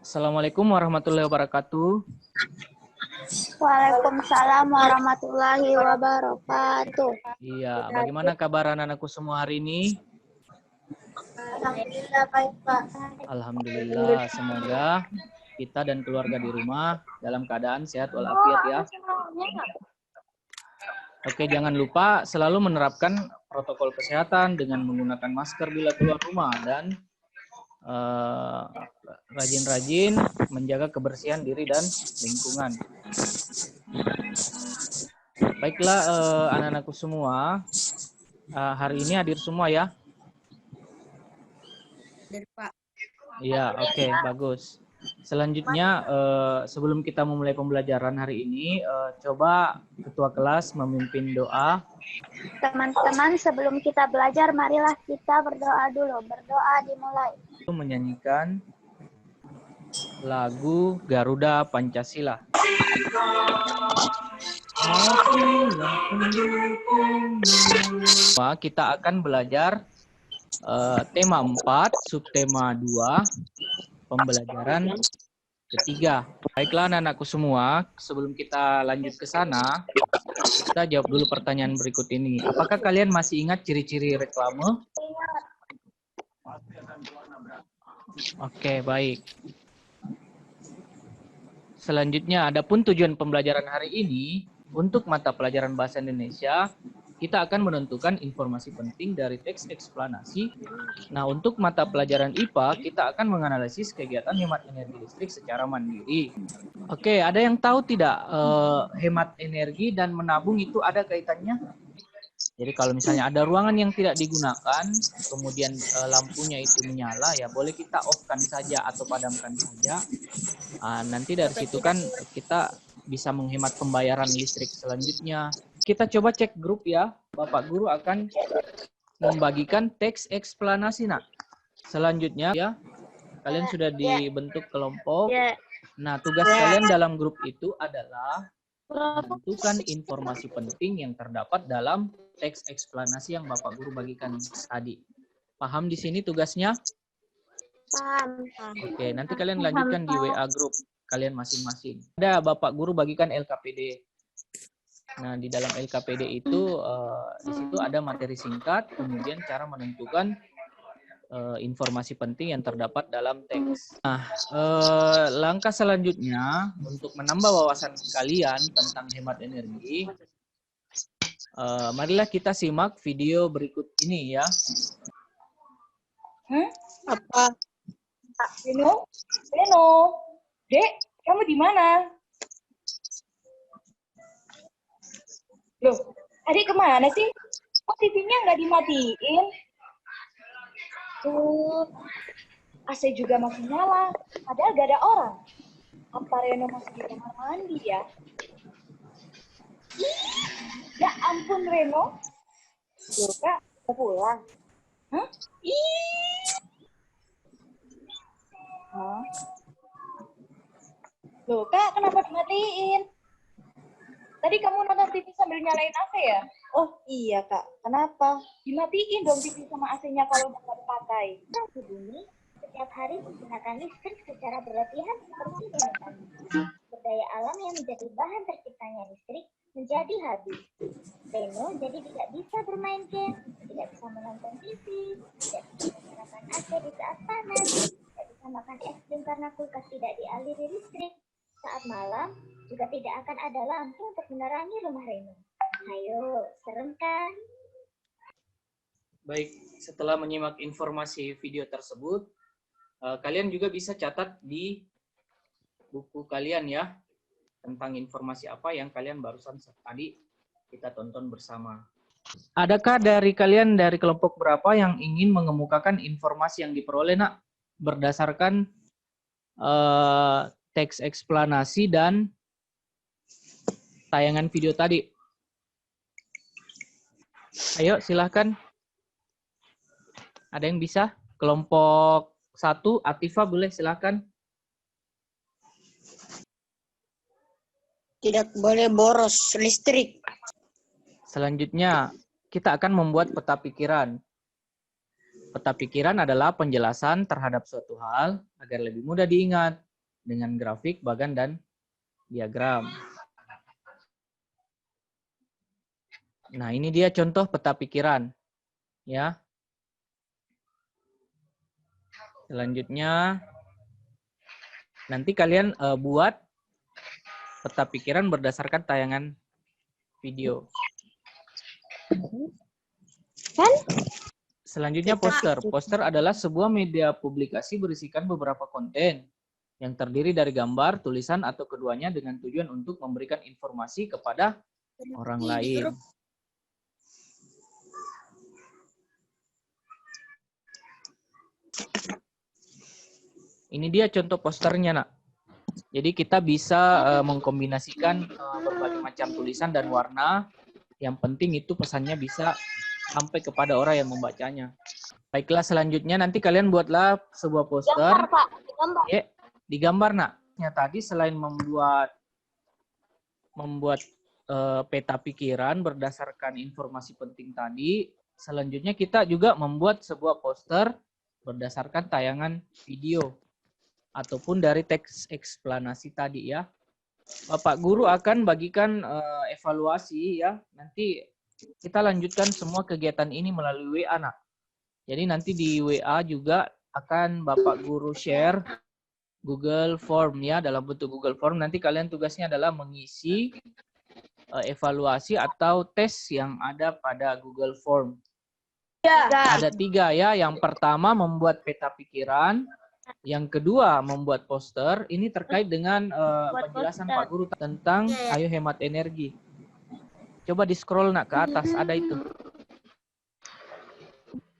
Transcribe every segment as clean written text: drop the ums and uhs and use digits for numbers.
Assalamualaikum warahmatullahi wabarakatuh. Waalaikumsalam warahmatullahi wabarakatuh. Iya, bagaimana kabar anak-anakku semua hari ini? Alhamdulillah baik, Pak. Alhamdulillah, semoga kita dan keluarga di rumah dalam keadaan sehat walafiat ya. Oke, jangan lupa selalu menerapkan protokol kesehatan dengan menggunakan masker bila keluar rumah dan rajin-rajin menjaga kebersihan diri dan lingkungan. Baiklah anak-anakku semua, hari ini hadir semua ya? Hadir, Pak. Iya, oke, bagus. Selanjutnya, sebelum kita memulai pembelajaran hari ini, coba ketua kelas memimpin doa. Teman-teman, sebelum kita belajar, marilah kita berdoa dulu. Berdoa dimulai. Menyanyikan lagu Garuda Pancasila. Kita akan belajar tema 4, subtema 2, pembelajaran ketiga. Baiklah anak-anakku semua, sebelum kita lanjut ke sana, kita jawab dulu pertanyaan berikut ini. Apakah kalian masih ingat ciri-ciri reklame? Oke, baik. Selanjutnya, adapun tujuan pembelajaran hari ini, untuk mata pelajaran Bahasa Indonesia, kita akan menentukan informasi penting dari teks eksplanasi. Nah, untuk mata pelajaran IPA, kita akan menganalisis kegiatan hemat energi listrik secara mandiri. Oke, ada yang tahu tidak hemat energi dan menabung itu ada kaitannya? Jadi kalau misalnya ada ruangan yang tidak digunakan, kemudian lampunya itu menyala, ya boleh kita off-kan saja atau padamkan saja. Nanti dari situ kan kita bisa menghemat pembayaran listrik selanjutnya. Kita coba cek grup ya. Bapak Guru akan membagikan teks eksplanasi. Nah, selanjutnya ya, kalian sudah dibentuk kelompok. Nah, tugas kalian dalam grup itu adalah menentukan informasi penting yang terdapat dalam teks eksplanasi yang Bapak Guru bagikan tadi. Paham di sini tugasnya? Paham. Oke, nanti kalian lanjutkan di WA grup kalian masing-masing. Ada Bapak Guru bagikan LKPD. Nah, di dalam LKPD itu di situ ada materi singkat, kemudian cara menentukan informasi penting yang terdapat dalam teks. Nah, langkah selanjutnya untuk menambah wawasan kalian tentang hemat energi, marilah kita simak video berikut ini ya. Apa? Reno, Dek, kamu di mana? Loh, adik kemana sih? Kok TV-nya nggak dimatiin? Tuh, AC juga masih nyala, padahal gak ada orang. Apa Reno masih di kamar mandi ya? Ya ampun Reno. Loh Kak, udah pulang? Hah? Hah? Loh Kak, kenapa dimatiin? Tadi kamu nonton TV sambil nyalain AC ya? Oh iya Kak, kenapa? Dimatiin dong TV sama AC-nya kalau udah nggak dipakai. Di bumi, setiap hari menggunakan listrik secara berlebihan seperti ini. Berdaya alam yang menjadi bahan terciptanya listrik menjadi habis. Reno jadi tidak bisa bermain game, tidak bisa menonton TV, tidak bisa menggunakan AC di saat panas, tidak bisa makan es krim karena kulkas tidak dialiri listrik. Saat malam, juga tidak akan ada lampu untuk menerangi rumah Reno. Ayo, serem kan? Baik, setelah menyimak informasi video tersebut, kalian juga bisa catat di buku kalian ya, tentang informasi apa yang kalian barusan tadi kita tonton bersama. Adakah dari kalian dari kelompok berapa yang ingin mengemukakan informasi yang diperoleh nak berdasarkan teks eksplanasi dan tayangan video tadi? Ayo silahkan. Ada yang bisa? Kelompok 1, Atifah boleh silahkan. Tidak boleh boros listrik. Selanjutnya, kita akan membuat peta pikiran. Peta pikiran adalah penjelasan terhadap suatu hal agar lebih mudah diingat. dengan grafik, bagan, dan diagram. Nah, ini dia contoh peta pikiran. Ya. Selanjutnya, nanti kalian buat peta pikiran berdasarkan tayangan video. Selanjutnya poster. Poster adalah sebuah media publikasi berisikan beberapa konten yang terdiri dari gambar, tulisan, atau keduanya dengan tujuan untuk memberikan informasi kepada orang lain. Ini dia contoh posternya, nak. Jadi kita bisa mengkombinasikan berbagai macam tulisan dan warna. Yang penting itu pesannya bisa sampai kepada orang yang membacanya. Baiklah, selanjutnya nanti kalian buatlah sebuah poster. Gambar, Pak. Gambar. Ya, digambar, nak. Tadi selain membuat peta pikiran berdasarkan informasi penting tadi, selanjutnya kita juga membuat sebuah poster berdasarkan tayangan video ataupun dari teks eksplanasi tadi ya. Bapak Guru akan bagikan evaluasi ya. Nanti kita lanjutkan semua kegiatan ini melalui WA, nak. Jadi nanti di WA juga akan Bapak Guru share Google Form ya, dalam bentuk Google Form. Nanti kalian tugasnya adalah mengisi evaluasi atau tes yang ada pada Google Form. Ada 3 ya. Yang pertama membuat peta pikiran. Yang kedua membuat poster. Ini terkait dengan penjelasan Pak Guru tentang ayo hemat energi. Coba di scroll, nak, ke atas ada itu.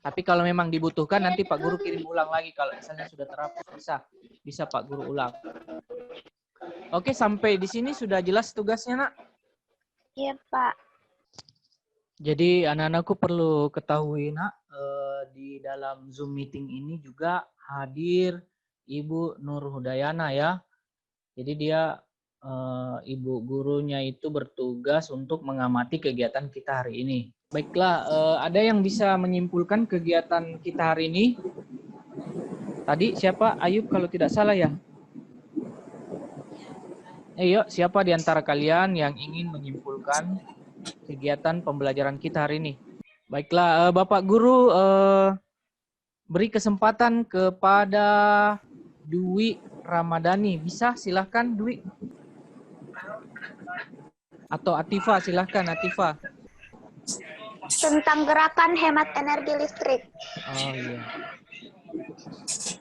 Tapi kalau memang dibutuhkan nanti Pak Guru kirim ulang lagi. Kalau misalnya sudah terhapus bisa Pak Guru ulang. Oke, sampai di sini sudah jelas tugasnya, nak? Iya, Pak. Jadi anak-anakku perlu ketahui, nak, di dalam Zoom meeting ini juga hadir Ibu Nur Hudayana ya. Jadi dia ibu gurunya itu bertugas untuk mengamati kegiatan kita hari ini. Baiklah, ada yang bisa menyimpulkan kegiatan kita hari ini? Tadi siapa? Ayub kalau tidak salah ya? Ayo, siapa di antara kalian yang ingin menyimpulkan kegiatan pembelajaran kita hari ini? Baiklah, Bapak Guru beri kesempatan kepada Dwi Ramadhani. Bisa, silahkan Dwi. Atau Atifa, silahkan Atifa. Tentang gerakan hemat energi listrik. Oh iya.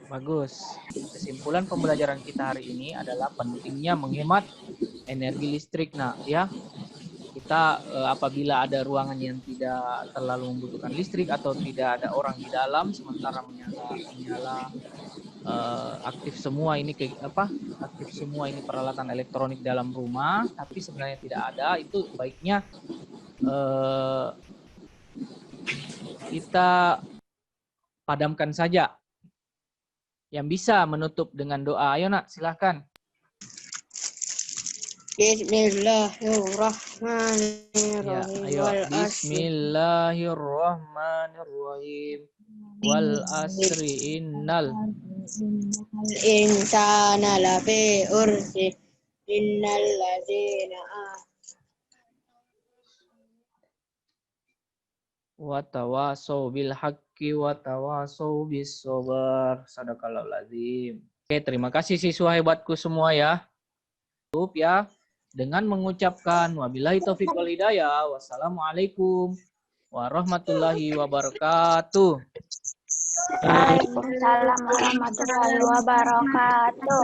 Bagus. Kesimpulan pembelajaran kita hari ini adalah pentingnya menghemat energi listrik, nah ya. Kita apabila ada ruangan yang tidak terlalu membutuhkan listrik atau tidak ada orang di dalam, sementara menyala aktif semua ini aktif semua ini peralatan elektronik dalam rumah, tapi sebenarnya tidak ada, itu baiknya kita padamkan saja. Yang bisa menutup dengan doa, ayo, nak, silahkan. Bismillahirrahmanirrahim. Ya, ayo. Bismillahirrahmanirrahim. Wal asri innal insana lafi ursi innal ladzina wa tawasau bil haqqi wa tawasau bis sabr. Sadaqallahul azim. Oke, terima kasih siswa hebatku semua ya. Tutup ya dengan mengucapkan wabillahi taufiq wal hidayah. Wassalamualaikum warahmatullahi wabarakatuh. Waalaikumsalam warahmatullahi wabarakatuh.